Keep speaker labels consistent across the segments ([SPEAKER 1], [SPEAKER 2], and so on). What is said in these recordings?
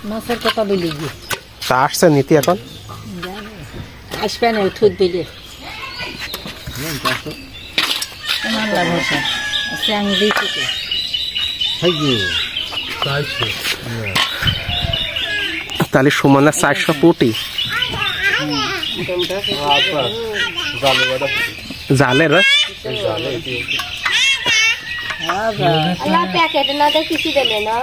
[SPEAKER 1] মাছের কথা বলি গিয়ে
[SPEAKER 2] তা আসছে নীতি এখন
[SPEAKER 1] আসবে না থুত দিলে
[SPEAKER 2] তাহলে সুমনের 400 পুটি জালের
[SPEAKER 3] প্যাকেট না কিছু দিলে না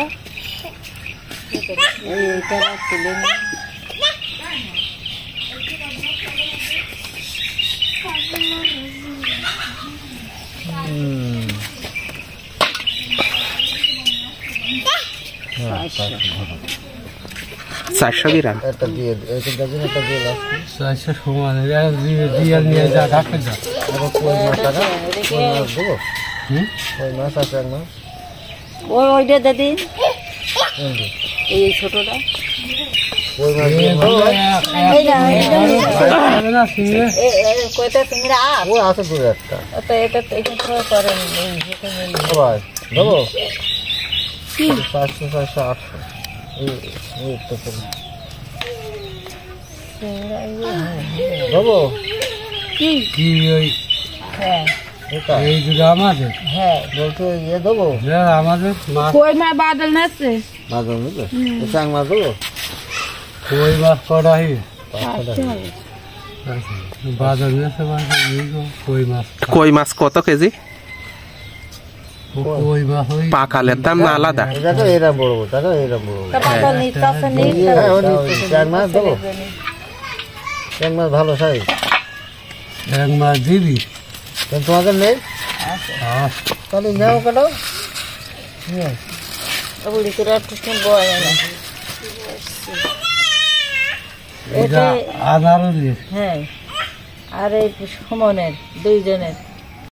[SPEAKER 2] চারশো গ্রাম
[SPEAKER 1] ওইটা দাদি এই ছোটটা
[SPEAKER 4] আমাদের
[SPEAKER 1] হ্যাঁ
[SPEAKER 4] বলতো ইয়ে দেবো
[SPEAKER 1] আমাদের
[SPEAKER 3] কই মা বাদল নাচছে
[SPEAKER 4] বাদল নেবে চাং মাছ দেবো
[SPEAKER 5] কই মাছ কড়াই
[SPEAKER 3] আচ্ছা
[SPEAKER 5] বাজার নেছে কই মাছ
[SPEAKER 2] কই মাছ কত কেজি
[SPEAKER 5] কই মাছ ওই
[SPEAKER 2] পাকালের দাম না আলাদা
[SPEAKER 4] দেখো এরা বড় দেখো এরা বড় চাং মাছ দেবো চাং মাছ ভালো সাইজ
[SPEAKER 5] এক মাছ দিবি
[SPEAKER 4] তোমাদের নেই তাহলে নাও কাটাও
[SPEAKER 1] এটা
[SPEAKER 5] আধারও দিয়ে
[SPEAKER 1] হ্যাঁ আর এই সুমনের দুইজনের